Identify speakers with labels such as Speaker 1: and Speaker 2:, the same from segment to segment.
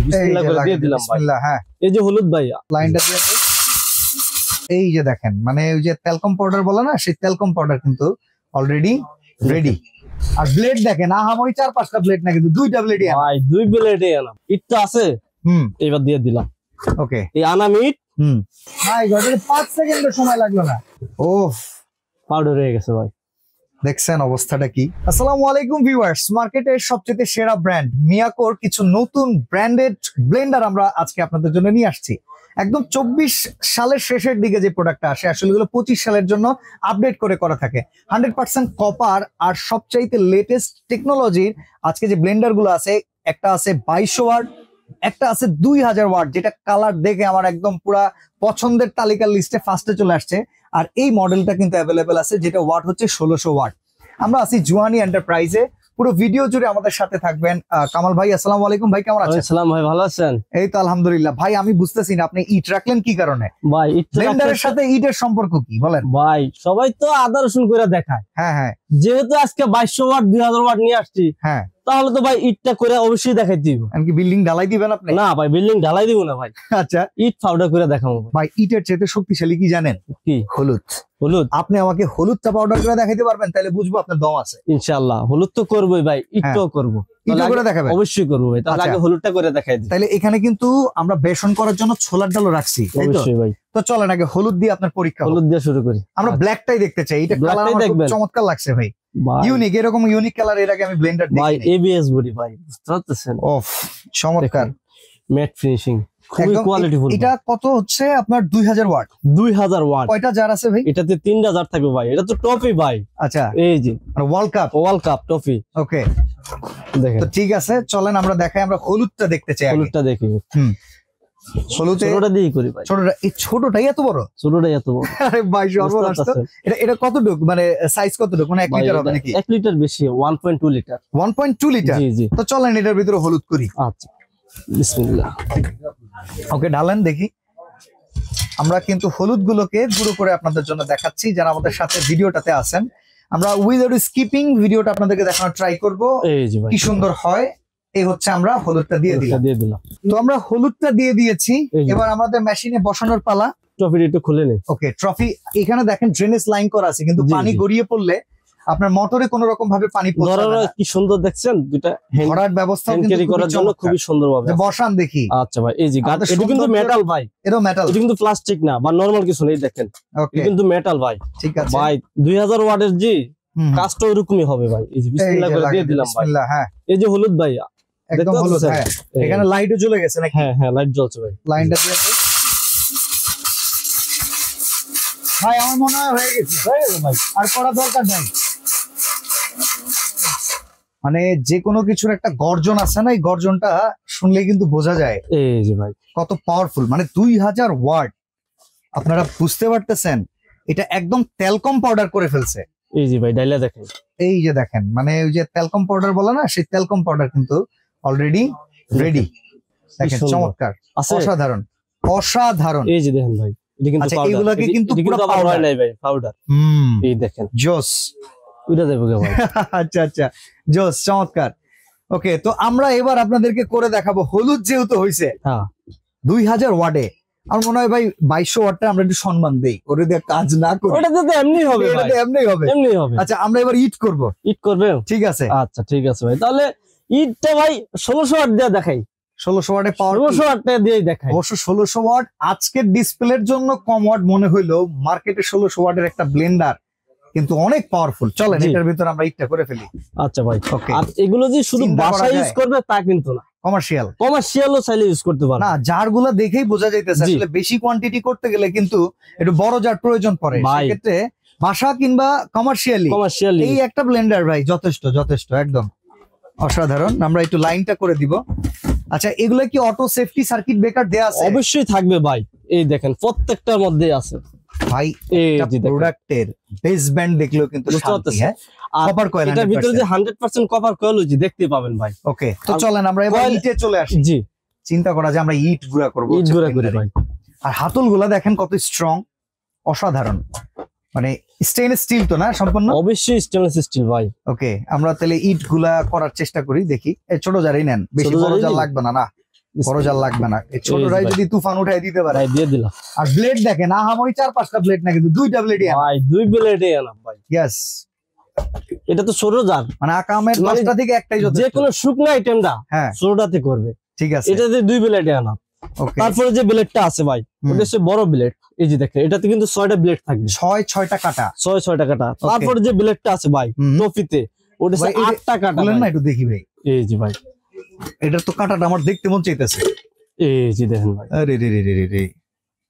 Speaker 1: বিসমিল্লাহ করে দিয়ে দিলাম ভাই।
Speaker 2: হ্যাঁ,
Speaker 1: এই যে হলুদ ভাই,
Speaker 2: লাইনটা দিয়ে এই যে দেখেন, মানে ওই যে তেলকম পাউডার বলে না, সেই তেলকম পাউডার কিন্তু অলরেডি রেডি। আর ব্লেড দেখেন, আহামরি 4-5টা ব্লেড না, কিন্তু 2টা ব্লেডই
Speaker 1: ভাই 2 ব্লেডে আনাম। ইটটা আছে, এবার দিয়ে দিলাম।
Speaker 2: ওকে,
Speaker 1: এই আনাম ইট।
Speaker 2: ভাই ঘরে 5 সেকেন্ডের সময় লাগলো না। ওফ,
Speaker 1: পাউডার হয়ে গেছে ভাই।
Speaker 2: দেখছেন অবস্থাটা কি? আসসালামু আলাইকুম ভিউয়ার্স, মার্কেটের সবচেয়ে সেরা ব্র্যান্ড মিয়াকোর কিছু নতুন ব্র্যান্ডেড ব্লেন্ডার আমরা আজকে আপনাদের জন্য নিয়ে আসছি। একদম 24 সালের শেষের দিকে যে প্রোডাক্টটা আসে, আসলে এগুলো 25 সালের জন্য আপডেট করে করা থাকে। 100% কপার আর সবচাইতে লেটেস্ট টেকনোলজির আজকে যে ব্লেন্ডার গুলো আছে, একটা আছে 2200 ওয়াট, একটা আছে 2000 ওয়াট, যেটা কালার দেখে আমার একদম পুরা পছন্দের তালিকার লিস্টে ফার্স্টে চলে আসছে। আর এই মডেলটা কিন্তু অ্যাভেলেবেল আছে, যেটা ওয়াট হচ্ছে 1600 ওয়াট। আমরা আছি জুয়ানি এন্টারপ্রাইজে। পুরো ভিডিও জুড়ে আমাদের সাথে থাকবেন কামাল ভাই। আসসালামু আলাইকুম ভাই, কেমন আছেন?
Speaker 1: আসসালাম ভাই, ভালো আছেন?
Speaker 2: এই তো আলহামদুলিল্লাহ। ভাই আমি বুঝতেছি না, আপনি ইট রাখলেন কি কারণে?
Speaker 1: ভাই ইট
Speaker 2: ব্লেন্ডারের সাথে ইটের সম্পর্ক কি বলেন?
Speaker 1: ভাই সবাই তো আদা রসুন করে দেখায়।
Speaker 2: হ্যাঁ হ্যাঁ,
Speaker 1: যেহেতু আজকে 2200 ওয়াট 2000 ওয়াট নিয়ে আসছি,
Speaker 2: হ্যাঁ,
Speaker 1: তাহলে তো ভাই ইটটা করে অবশ্যই দেখাই দিব।
Speaker 2: এমনকি বিল্ডিং ঢালাই দিবেন আপনি?
Speaker 1: না ভাই, বিল্ডিং ঢালাই দিব না ভাই।
Speaker 2: আচ্ছা,
Speaker 1: ইট পাউডার করে দেখাবো
Speaker 2: ভাই। ইটের চেয়ে শক্তিশালী কি জানেন? কি? হলুদ।
Speaker 1: হলুদ।
Speaker 2: আপনি আমাকে হলুদটা পাউডার করে দেখাইতে পারবেন? তাহলে বুঝবো আপনার দম আছে।
Speaker 1: ইনশাআল্লাহ হলুদ তো করবোই ভাই, ইটটাও করবো।
Speaker 2: ইটও করে দেখাবেন?
Speaker 1: অবশ্যই করবো ভাই। তাহলে আগে হলুদটা করে দেখাই দিই।
Speaker 2: তাহলে এখানে কিন্তু আমরা বেসন করার জন্য ছোলার ডালও রাখছি।
Speaker 1: অবশ্যই ভাই।
Speaker 2: তো চলেন আগে হলুদ দিয়ে আপনার পরীক্ষা।
Speaker 1: হলুদ দিয়ে শুরু করি।
Speaker 2: আমরা ব্ল্যাকটাই দেখতে চাই। এটা কালার আমার খুব চমৎকার লাগছে ভাই। ইউনিক, এরকম ইউনিক কালার এর আগে আমি ব্লেন্ডার দেখিনি
Speaker 1: ভাই। এবিএস বডি ভাই, বুঝতে পারতেছেন?
Speaker 2: ওফ, চমৎকার
Speaker 1: ম্যাট ফিনিশিং, খুবই কোয়ালিটিফুল।
Speaker 2: এটা কত হচ্ছে আপনার? 2000 ওয়াট।
Speaker 1: 2000 ওয়াট।
Speaker 2: কয়টা জার আছে ভাই?
Speaker 1: এটাতে 3টা জার থাকবে ভাই। এটা তো টপি ভাই।
Speaker 2: আচ্ছা,
Speaker 1: এই যে ওয়ার্ল্ড কাপ টপি।
Speaker 2: ওকে,
Speaker 1: দেখেন।
Speaker 2: তো ঠিক আছে, চলেন আমরা দেখাই। আমরা হলুদটা দেখতে চাই।
Speaker 1: হলুদটা দেখি।
Speaker 2: হলুদে
Speaker 1: ছোটটা দিয়ে করি ভাই।
Speaker 2: ছোটটা? এই ছোটটাই এত বড়?
Speaker 1: ছোটটাই এত বড়।
Speaker 2: আরে ভাই সর্বনাশ তো। এটা কতটুকু, মানে সাইজ কতটুকু? মানে 1 লিটার হবে নাকি?
Speaker 1: 1 লিটার বেশি, 1.2 লিটার।
Speaker 2: 1.2 লিটার?
Speaker 1: জি জি।
Speaker 2: তো চলেন এটার ভিতরে হলুদ করি।
Speaker 1: আচ্ছা, বিসমিল্লাহ।
Speaker 2: ওকে, ঢালেন দেখি। আমরা কিন্তু হলুদ গুলোকে গুঁড়ো করে আপনাদের জন্য দেখাচ্ছি, যারা আমাদের সাথে ভিডিওটাতে আছেন। আমরা উইদাউট স্কিপিং ভিডিওটা আপনাদেরকে দেখানোর ট্রাই করব।
Speaker 1: এই যে ভাই,
Speaker 2: কি সুন্দর হয়। এই হচ্ছে আমরা হলুদটা দিয়ে দিলাম। তো আমরা হলুদটা দিয়ে দিয়েছি, এবার আমাদের মেশিনে বসানোর পালা।
Speaker 1: ট্রফিটা একটু খুলে নেই।
Speaker 2: ওকে, ট্রফি এখানে দেখেন ড্রেনেজ লাইন করা আছে, কিন্তু পানি গড়িয়ে পড়লে আপনার মোটরে কোনো রকম ভাবে পানি পড়ছে না।
Speaker 1: কি সুন্দর দেখছেন, দুটো
Speaker 2: ভরার ব্যবস্থা
Speaker 1: ক্যারি করার জন্য খুবই সুন্দর ভাবে
Speaker 2: বসান দেখি।
Speaker 1: আচ্ছা ভাই, এই যে এটা কিন্তু মেটাল ভাই।
Speaker 2: এটা মেটাল,
Speaker 1: এটা কিন্তু প্লাস্টিক না বা নরমাল কিছু নেই। দেখেন, এটা কিন্তু মেটাল ভাই।
Speaker 2: ঠিক আছে
Speaker 1: ভাই, 2000 ওয়াটের জি কাজটা এরকমই হবে ভাই। এই যে বিসমিল্লাহ করে দিয়ে দিলাম ভাই।
Speaker 2: হ্যাঁ,
Speaker 1: এই যে হলুদ ভাই,
Speaker 2: একদম হলুদ। হ্যাঁ, এখানে লাইটও জ্বলে গেছে নাকি?
Speaker 1: হ্যাঁ হ্যাঁ, লাইট জ্বলছে ভাই।
Speaker 2: লাইনটা দিয়ে ভাই, আমার মনে হয় হয়ে গেছে ভাই, আর করা দরকার নাই। মানে যে কোনো কিছুর একটা গর্জন আছে না, এই গর্জনটা শুনলে কিন্তু বোঝা যায়
Speaker 1: এই যে ভাই
Speaker 2: কত পাওয়ারফুল। মানে 2000 ওয়াট, আপনারা বুঝতে পারতেছেন? এটা একদম তেলকম পাউডার করে ফেলছে।
Speaker 1: এই যে ভাই, ডাইলা দেখেন।
Speaker 2: এই যে দেখেন, মানে ওই যে তেলকম পাউডার বলে না, সেই তেলকম পাউডার কিন্তু অলরেডি রেডি। দেখেন, চমৎকার, অসাধারণ অসাধারণ।
Speaker 1: এই যে দেখেন ভাই, এটা কিন্তু পাউডার।
Speaker 2: এগুলোকে কিন্তু পুরো পাউডার
Speaker 1: হয় নাই ভাই, পাউডার। এই দেখেন,
Speaker 2: জোস।
Speaker 1: উড়ে যাবে ভাই।
Speaker 2: আচ্ছা আচ্ছা, জোস, চমৎকার। ওকে, তো আমরা এবার আপনাদেরকে করে দেখাবো হলুদ যেহেতু হয়েছে।
Speaker 1: হ্যাঁ,
Speaker 2: 2000 ওয়াটে। আমার মনে হয় ভাই 2200 ওয়াটটা আমরা একটু সম্মান দেই, ওরে দিয়ে কাজ না করি।
Speaker 1: ওটা তো এমনি হবে ভাই,
Speaker 2: এমনি হবে,
Speaker 1: এমনি হবে।
Speaker 2: আচ্ছা, আমরা এবার ইট করব।
Speaker 1: ইট করবে? ঠিক
Speaker 2: আছে,
Speaker 1: আচ্ছা ঠিক আছে ভাই। তাহলে ইটটা ভাই 1600 ওয়াট দিয়ে দেখাই।
Speaker 2: 1600 ওয়াটে পাওয়ার,
Speaker 1: 1600 ওয়াট দিয়ে দেখাই।
Speaker 2: অবশ্য 1600 ওয়াট আজকের ডিসপ্লের জন্য কম ওয়াট মনে হইলো, মার্কেটে 1600 ওয়াটের একটা ব্লেন্ডার কিন্তু অনেক পাওয়ারফুল। চলেন এটার ভিতর আমরা ইটটা করে ফেলি।
Speaker 1: আচ্ছা ভাই, আর এগুলো যে শুধু বাসায় ইউজ করবে তা কিন্তু না, কমার্শিয়ালও চাইলে ইউজ করতে পারবে।
Speaker 2: না, জারগুলো দেখেই বোঝা যাইতেছে আসলে বেশি কোয়ান্টিটি করতে গেলে কিন্তু একটু বড় জার প্রয়োজন পড়ে। সেক্ষেত্রে বাসা কিংবা কমার্শিয়ালি এই একটা ব্লেন্ডার ভাই যথেষ্ট, যথেষ্ট, একদম অসাধারণ। আমরা একটু লাইনটা করে দিব। আচ্ছা, এগুলো কি অটো সেফটি সার্কিট ব্রেকার দেয়া আছে?
Speaker 1: অবশ্যই থাকবে ভাই। এই দেখেন, প্রত্যেকটার মধ্যে আছে ভাই। এই
Speaker 2: প্রোডাক্টের বেস ব্যান্ড দেখলেও কিন্তু শান্তি। হ্যাঁ, কপার কয়েল,
Speaker 1: এটার ভিতরে যে 100% কপার কয়েল হচ্ছে দেখতে পাবেন ভাই।
Speaker 2: ওকে, তো চলেন আমরা এবার ইটে চলে আসি।
Speaker 1: জি,
Speaker 2: চিন্তা করা যে আমরা ইট গুঁড়া করব।
Speaker 1: ইট গুঁড়া করে ভাই।
Speaker 2: আর হাতলগুলা দেখেন কত স্ট্রং, অসাধারণ। মানে স্টেইনলেস স্টিল তো না সম্পূর্ণ?
Speaker 1: অবশ্যই স্টেইনলেস স্টিল ভাই।
Speaker 2: ওকে, আমরা তাহলে ইট গুলা করার চেষ্টা করি, দেখি। এই ছোট জারই নেন, বেশি বড় জার লাগবে না। না, করজাল লাগবে না, এই ছোটটাই যদি তুফান উঠাই দিতে পারে
Speaker 1: ভাই দিয়ে দিলাম।
Speaker 2: আর ব্লেড দেখেন আহামরি 4-5টা ব্লেড না, কিন্তু 2টা ব্লেডই
Speaker 1: ভাই 2 ব্লেডে আনা ভাই।
Speaker 2: ইয়েস,
Speaker 1: এটা তো ছোট জার,
Speaker 2: মানে আকামের 10টা থেকে একটাই যথেষ্ট।
Speaker 1: যে কোনো শুকনো আইটেমটা
Speaker 2: হ্যাঁ
Speaker 1: ছোটটাতে করবে,
Speaker 2: ঠিক আছে।
Speaker 1: এটাতে 2 ব্লেডে আনা।
Speaker 2: ওকে,
Speaker 1: তারপরে যে ব্লেডটা আছে ভাই, ওটা হচ্ছে বড় ব্লেড। এই যে দেখেন এটাতে কিন্তু 6টা ব্লেড থাকবে,
Speaker 2: 6টা কাটা,
Speaker 1: 6টা কাটা। তারপরে যে ব্লেডটা আছে ভাই টফিতে, ওটা হচ্ছে 8টা কাটা।
Speaker 2: বলেন না একটু দেখি ভাই।
Speaker 1: এই যে ভাই,
Speaker 2: এটার তো কাটাটা আমার দেখতে মন চাইতেছে।
Speaker 1: এই যে দেখেন ভাই,
Speaker 2: আরে রে রে রে রে রে,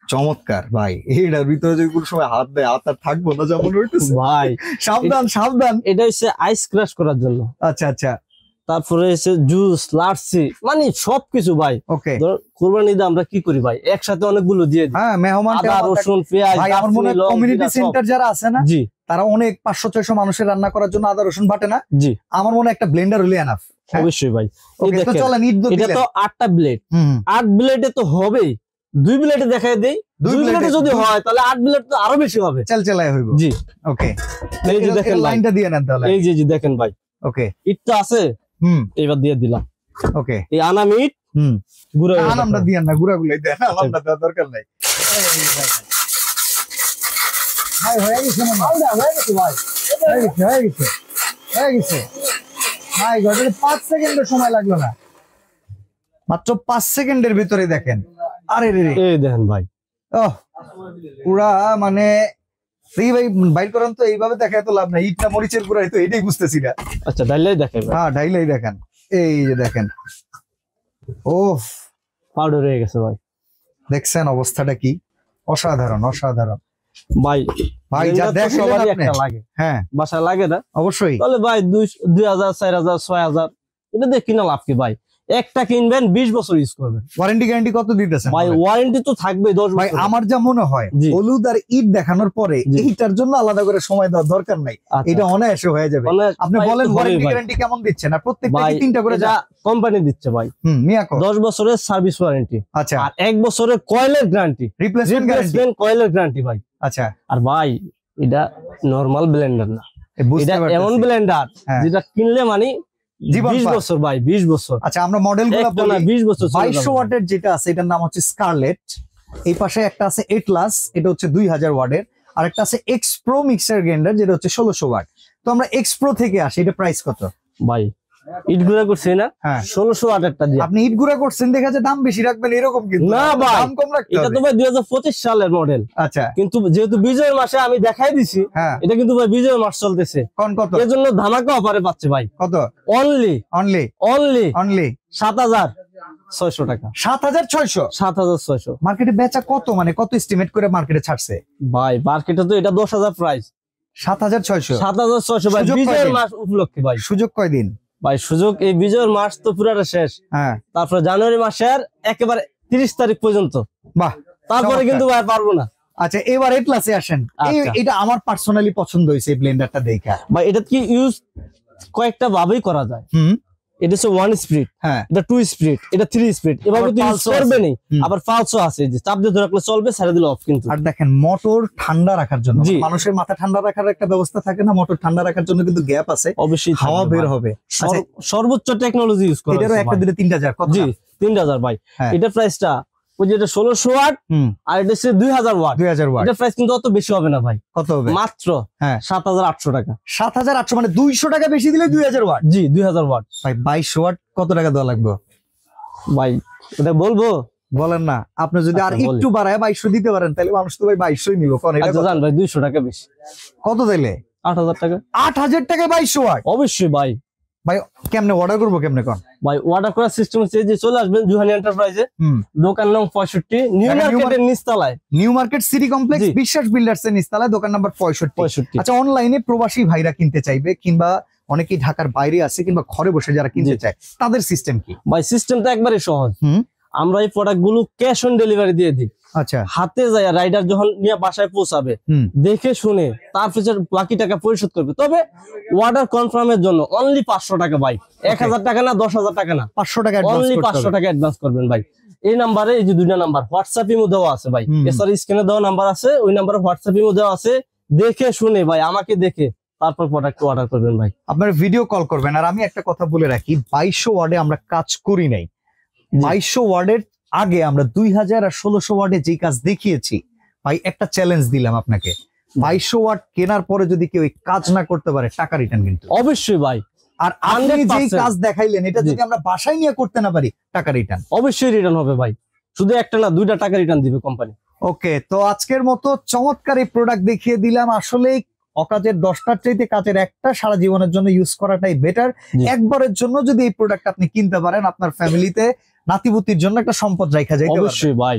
Speaker 2: চমৎকার ভাই। এটার ভিতরে যদি কোনো সময় হাত দেয় হাত আর থাকবো না যেমন হইতেছে
Speaker 1: ভাই
Speaker 2: সাবধান সাবধান।
Speaker 1: এটা হচ্ছে আইস ক্রাশ করার জন্য।
Speaker 2: আচ্ছা আচ্ছা,
Speaker 1: তারপরে হচ্ছে জুস, লাচ্ছি, মানে সবকিছু ভাই।
Speaker 2: ওকে,
Speaker 1: কুরবানি ঈদে আমরা কি করি ভাই, একসাথে অনেকগুলো দিয়ে দিই।
Speaker 2: হ্যাঁ মেহমান
Speaker 1: আদা, রসুন, পেঁয়াজ,
Speaker 2: ভাই আমার মনে হয়
Speaker 1: দারচিনি, লং,
Speaker 2: কমিউনিটি
Speaker 1: জিরা সব।
Speaker 2: সেন্টার যারা আছে না,
Speaker 1: জি
Speaker 2: তারা অনেক 500-600 মানুষের রান্না করার জন্য আদা রসুন বাটে না।
Speaker 1: জি
Speaker 2: আমার মনে হয় একটা ব্লেন্ডার হলে এনাফ।
Speaker 1: অবশ্যই ভাই। এই
Speaker 2: ওকে, তো
Speaker 1: দেখেন,
Speaker 2: চলেন ঈদ
Speaker 1: এটা তো 8টা ব্লেড, 8 ব্লেডে তো হবেই। 2 ব্লেডে দেখাই দেই, 2 ব্লেডে যদি হয় তাহলে 8 ব্লেড তো আরো বেশি হবে,
Speaker 2: চালচালায় হইব।
Speaker 1: জি।
Speaker 2: ওকে,
Speaker 1: এই যে দেখেন ভাই,
Speaker 2: লাইনটা দিয়ে নেন তাহলে।
Speaker 1: এই যে দেখেন ভাই,
Speaker 2: ওকে,
Speaker 1: ইটটা আছে, এবার দিয়ে দিলাম।
Speaker 2: ওকে,
Speaker 1: এই আনাম ইট গুঁড়ো
Speaker 2: আনামটা দিয়েন না, গুড়াগুলোই দেন, আনামটা দেওয়ার দরকার নাই। ভাই হয়ে গেছে না? হয়ে গেছে ভাই, হয়ে গেছে হয়ে গেছে হয়ে গেছে ভাই। ঘটে 5 সেকেন্ডের সময় লাগলো না, মাত্র 5 সেকেন্ডের ভিতরে দেখেন। আরে রে রে,
Speaker 1: এই দেখেন ভাই,
Speaker 2: ওহ পুরা মানে এই ভাই বাইর করেন তো, এইভাবে দেখা এত লাভ নাই। ইটটা মরিচের গুঁড়াই তো, এটাই বুঝতেছি না।
Speaker 1: আচ্ছা ডাইলাই দেখাই ভাই,
Speaker 2: হ্যাঁ ডাইলাই দেখেন, এই যে দেখেন, ওফ
Speaker 1: পাউডার হয়ে গেছে ভাই।
Speaker 2: দেখছেন অবস্থাটা কি, অসাধারণ অসাধারণ
Speaker 1: ভাই
Speaker 2: ভাই। যা
Speaker 1: এটা তো
Speaker 2: দেখলেন
Speaker 1: সবারই
Speaker 2: আপনি,
Speaker 1: একটা লাগে,
Speaker 2: হ্যাঁ
Speaker 1: বাসায় লাগে না,
Speaker 2: অবশ্যই।
Speaker 1: তাহলে ভাই 2000, 4000, 6000 এটা দিয়ে কিনা লাভ কি ভাই? একটা কিনবেন 20 বছর ইউজ করবেন।
Speaker 2: ওয়ারেন্টি গ্যারান্টি কত দিতেছেন
Speaker 1: ভাই ওয়ারেন্টি তো থাকবে 10
Speaker 2: ভাই?
Speaker 1: বছর।
Speaker 2: আমার যা মনে হয়
Speaker 1: জি।
Speaker 2: হলুদ আর ঈদ দেখানোর পরে
Speaker 1: জি।
Speaker 2: এইটার জন্য আলাদা করে সময় দেওয়ার দরকার নাই,
Speaker 1: আচ্ছা।
Speaker 2: এটা অনায়াসে হয়ে যাবে। আপনি
Speaker 1: ভাই,
Speaker 2: বলেন
Speaker 1: তো
Speaker 2: ওয়ারেন্টি
Speaker 1: হবেই ভাই।
Speaker 2: গ্যারান্টি কেমন দিচ্ছেন? আর প্রত্যেকটা
Speaker 1: ভাই
Speaker 2: কি 3টা করে
Speaker 1: এটা কোম্পানি দিচ্ছে ভাই।
Speaker 2: মিয়াকো
Speaker 1: 10 বছরের সার্ভিস ওয়ারেন্টি,
Speaker 2: আচ্ছা,
Speaker 1: আর 1 বছরের কয়েলের গ্যারান্টি,
Speaker 2: রিপ্লেসমেন্ট গ্যারান্টি,
Speaker 1: রিপ্লেসমেন্ট কয়েলের গ্যারান্টি ভাই।
Speaker 2: আচ্ছা
Speaker 1: আর ভাই এটা নরমাল ব্লেন্ডার না,
Speaker 2: বুঝতে
Speaker 1: এটা
Speaker 2: পারতেছি।
Speaker 1: এমন ব্লেন্ডার
Speaker 2: হ্যাঁ।
Speaker 1: যেটা কিনলে মানে
Speaker 2: জীবন
Speaker 1: 20
Speaker 2: পার।
Speaker 1: বছর ভাই, 20 বছর।
Speaker 2: আচ্ছা আমরা মডেলগুলো
Speaker 1: একটা না,
Speaker 2: বলি।
Speaker 1: 20 বছর চলে
Speaker 2: 2200
Speaker 1: যাবে।
Speaker 2: ওয়াটের যেটা আছে এটার নাম হচ্ছে স্কারলেট, এই পাশে একটা আছে এটলাস, এটা হচ্ছে 2000 ওয়াটের, আর একটা আছে এক্স প্রো মিক্সার গ্রাইন্ডার যেটা হচ্ছে 1600 ওয়াট। তো আমরা এক্স প্রো থেকে আসি, এটা প্রাইস কত
Speaker 1: ভাই ইট গুলা করছে না,
Speaker 2: হ্যাঁ
Speaker 1: 1600 ওয়াটেরটা দিয়ে।
Speaker 2: আপনি ইট গুঁড়া করছেন দেখা যায় দাম বেশি রাখবেন এরকম, কিন্তু
Speaker 1: না ভাই,
Speaker 2: দাম কম রাখতে
Speaker 1: এটা
Speaker 2: হবে।
Speaker 1: তো ভাই 2025 সালের মডেল,
Speaker 2: আচ্ছা
Speaker 1: কিন্তু যেহেতু বিজয়ের মাসে আমি দেখাই দিছি,
Speaker 2: হ্যাঁ
Speaker 1: এটা কিন্তু ভাই বিজয়ের মাস চলতেছে,
Speaker 2: কোন কত
Speaker 1: এর জন্য ধামাকা অফারে পাচ্ছে ভাই।
Speaker 2: কত?
Speaker 1: অনলি
Speaker 2: অনলি
Speaker 1: অনলি
Speaker 2: অনলি
Speaker 1: 7600 টাকা।
Speaker 2: 7600
Speaker 1: 7600
Speaker 2: মার্কেটে বেচা কত, মানে কত এস্টিমেট করে মার্কেটে ছাড়ছে?
Speaker 1: ভাই মার্কেটে তো এটা 10,000 প্রাইস,
Speaker 2: 7600
Speaker 1: 7600 ভাই
Speaker 2: সুযোগ
Speaker 1: বিজয়ের
Speaker 2: কয়দিন?
Speaker 1: মাস উপলক্ষে ভাই।
Speaker 2: সুযোগ কয়দিন?
Speaker 1: ভাই সুযোগ এই বিজয়ের মাস তো পুরাটা শেষ,
Speaker 2: হ্যাঁ
Speaker 1: তারপরে জানুয়ারি মাসের একেবারে 30 তারিখ পর্যন্ত,
Speaker 2: বাহ।
Speaker 1: তারপরে
Speaker 2: চমৎকার।
Speaker 1: কিন্তু ভাই পারবো না।
Speaker 2: আচ্ছা এবার এটলাসে আসেন।
Speaker 1: আচ্ছা।
Speaker 2: এটা আমার পার্সোনালি পছন্দ হয়েছে এই ব্লেন্ডারটা দেখা।
Speaker 1: ভাই এটা কি ইউজ কয়েকটা ভাবেই করা যায়। এটা হচ্ছে 1 স্পিড,
Speaker 2: হ্যাঁ
Speaker 1: এটা 2 স্পিড, এটা 3 স্পিড, এভাবে
Speaker 2: আবার
Speaker 1: তো ইউজ
Speaker 2: pulse ও
Speaker 1: করবে
Speaker 2: আছে।
Speaker 1: নি। আবার পালসও আছে, যে চাপ দিয়ে ধরে রাখলে চলবে, ছেড়ে দিলে অফ কিন্তু।
Speaker 2: আর দেখেন মোটর ঠান্ডা রাখার জন্য,
Speaker 1: জি।
Speaker 2: মানুষের মাথা ঠান্ডা রাখার একটা ব্যবস্থা থাকে না, মোটর ঠান্ডা রাখার জন্য কিন্তু গ্যাপ আছে,
Speaker 1: অবশ্যই
Speaker 2: হাওয়া
Speaker 1: থাকবে
Speaker 2: বের
Speaker 1: ভাই।
Speaker 2: হবে। আচ্ছা,
Speaker 1: সর্বোচ্চ টেকনোলজি ইউজ করা
Speaker 2: এটারও
Speaker 1: হয়েছে
Speaker 2: একটা
Speaker 1: ভাই।
Speaker 2: দিলে 3000 কত?
Speaker 1: জি 3000 ভাই।
Speaker 2: হ্যাঁ।
Speaker 1: এটার প্রাইসটা ওই যে এটা 1600 ওয়াট আর এটা হচ্ছে 2000 ওয়াট।
Speaker 2: 2000 ওয়াট।
Speaker 1: এটার প্রাইস কিন্তু অত বেশি হবে না ভাই,
Speaker 2: কত হবে?
Speaker 1: মাত্র
Speaker 2: হ্যাঁ
Speaker 1: 7800 টাকা।
Speaker 2: 7800, মানে 200 টাকা বেশি দিলে 2000 ওয়াট।
Speaker 1: জি 2000 ওয়াট
Speaker 2: ভাই 2200 ওয়াট কত টাকা দেওয়া লাগবে?
Speaker 1: ভাই, এটা বলবো?
Speaker 2: বলেন না, আপনি যদি আর
Speaker 1: আচ্ছা, বলি।
Speaker 2: একটু বাড়ায় 2200 দিতে পারেন তাহলে মানুষ তো ভাই 2200ই নিব। কোন এটা
Speaker 1: আচ্ছা
Speaker 2: কত?
Speaker 1: জান ভাই 200 টাকা বেশি।
Speaker 2: কত দিলে?
Speaker 1: 8000 টাকা।
Speaker 2: 8000 টাকায় 2200 ওয়াট?
Speaker 1: অবশ্যই ভাই।
Speaker 2: ভাই কেমনে অর্ডার করবো, কেমনে কোন?
Speaker 1: ভাই অর্ডার করার সিস্টেম হচ্ছে যে চলে আসবেন জুহানি এন্টারপ্রাইজে, দোকান নং 65, নিউ
Speaker 2: ঢাকা নিউ
Speaker 1: মার্কেটের নিচতলায়,
Speaker 2: নিউ মার্কেট সিটি কমপ্লেক্স,
Speaker 1: জি।
Speaker 2: বিশ্বাস বিল্ডার্স এর নিচতলায়, দোকান নাম্বার 65।
Speaker 1: 65।
Speaker 2: আচ্ছা অনলাইনে প্রবাসী ভাইরা কিনতে চাইবে, কিংবা অনেকেই ঢাকার বাইরে আছে, কিংবা ঘরে বসে যারা কিনতে
Speaker 1: জি।
Speaker 2: চায়, তাদের সিস্টেম কি?
Speaker 1: ভাই সিস্টেমটা একবারে সহজ। আমরা এই প্রোডাক্ট গুলো ক্যাশ অন ডেলিভারি দিয়ে দিই।
Speaker 2: আচ্ছা
Speaker 1: হাতে যায় রাইডার যখন নিয়ে বাসায় পৌঁছাবে, দেখে শুনে তারপর বাকি টাকা পরিশোধ করবে। তবে অর্ডার কনফার্মের জন্য অনলি 500 টাকা ভাই, 1000 টাকা না, 10,000 টাকা না,
Speaker 2: 500 টাকা অ্যাডভান্স
Speaker 1: অনলি
Speaker 2: করতে
Speaker 1: 500
Speaker 2: হবে।
Speaker 1: টাকা অ্যাডভান্স করবেন ভাই। এই নাম্বারে, এই যে দুইটা নাম্বার হোয়াটসঅ্যাপ ইমো দেওয়া আছে ভাই, এছাড়া স্ক্রিনে দেওয়া নাম্বার আছে, ওই নাম্বারে হোয়াটসঅ্যাপ ইমো দেওয়া আছে। দেখে শুনে ভাই, আমাকে দেখে তারপর প্রোডাক্ট অর্ডার করবেন ভাই।
Speaker 2: আপনারা ভিডিও কল করবেন। আর আমি একটা কথা বলে রাখি, 2200 ওয়ার্ডে আমরা কাজ করি নাই, 2200 ওয়ার্ডের আগে আমরা 2000 আর 1600 ওয়ার্ডে যে কাজ দেখিয়েছি ভাই, একটা চ্যালেঞ্জ দিলাম আপনাকে, 2200 ওয়াট কেনার পরে যদি কেউ এই কাজ না করতে পারে টাকা রিটার্ন কিন্তু।
Speaker 1: অবশ্যই ভাই।
Speaker 2: আর আপনি যে
Speaker 1: 100%
Speaker 2: কাজ দেখাইলেন এটা যদি আমরা বাসায় নিয়ে করতে না পারি টাকা রিটার্ন
Speaker 1: অবশ্যই রিটার্ন হবে ভাই, শুধু একটা না 2টা টাকা রিটার্ন দিবে কোম্পানি।
Speaker 2: ওকে, তো আজকের মতো চমৎকার এই প্রোডাক্ট দেখিয়ে দিলাম। আসলেই অকাজের 10টার চাইতে কাজের একটা সারা জীবনের জন্য ইউজ করাটাই বেটার।
Speaker 1: জি।
Speaker 2: একবারের জন্য যদি এই প্রোডাক্ট আপনি কিনতে পারেন আপনার ফ্যামিলিতে নাতিপুতির জন্য একটা সম্পদ রাখা যায়।
Speaker 1: অবশ্যই ভাই।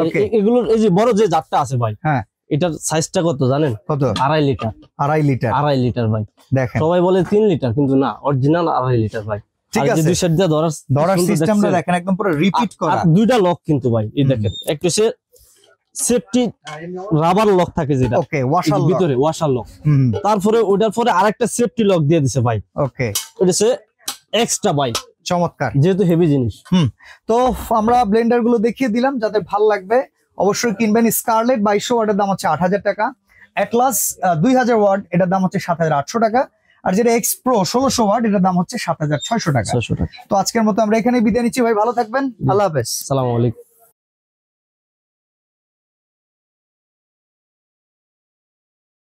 Speaker 2: Okay.
Speaker 1: এগুলোর এই যে বড় যে জারটা আছে ভাই,
Speaker 2: হ্যাঁ,
Speaker 1: এটার সাইজটা কত জানেন?
Speaker 2: কত?
Speaker 1: 2.5 লিটার।
Speaker 2: 2.5 লিটার।
Speaker 1: 2.5 লিটার ভাই।
Speaker 2: দেখেন,
Speaker 1: সবাই বলে 3 লিটার, কিন্তু না, অরিজিনাল 2.5 লিটার ভাই।
Speaker 2: ঠিক
Speaker 1: আর এই যে
Speaker 2: আছে।
Speaker 1: দুই সাইড দিয়ে
Speaker 2: ধরার
Speaker 1: সুন্দর
Speaker 2: সিস্টেমটা
Speaker 1: দেখছেন?
Speaker 2: দেখেন একদম পুরো রিপিট করা।
Speaker 1: আর 2টা লক কিন্তু ভাই, এই দেখেন একটু সে সেফটি রাবার লক থাকে যেটা
Speaker 2: ওকে, ওয়াশার লক।
Speaker 1: ভিতরে ওয়াশার লক।
Speaker 2: হুম,
Speaker 1: তারপরে ওটার পরে আরেকটা সেফটি লক দিয়ে দিছে ভাই,
Speaker 2: ওকে,
Speaker 1: ওটা সে এক্সট্রা ভাই,
Speaker 2: চমৎকার।
Speaker 1: যেহেতু হেভি জিনিস।
Speaker 2: তো আমরা ব্লেন্ডার গুলো দেখিয়ে দিলাম, যাদের ভাল লাগবে অবশ্যই কিনবেন। স্কারলেট 2200 ওয়াটের দাম হচ্ছে 8000 টাকা, অ্যাটলাস 2000 ওয়াট এটার দাম হচ্ছে 7800 টাকা, আর যেটা এক্স প্রো 1600 ওয়াট এটার দাম হচ্ছে 7600 টাকা।
Speaker 1: 600 টাকা।
Speaker 2: তো আজকের মতো আমরা এখানে বিদায় নিচ্ছি ভাই, ভালো থাকবেন, আল্লাহ হাফেজ।
Speaker 1: আসসালামু আলাইকুম।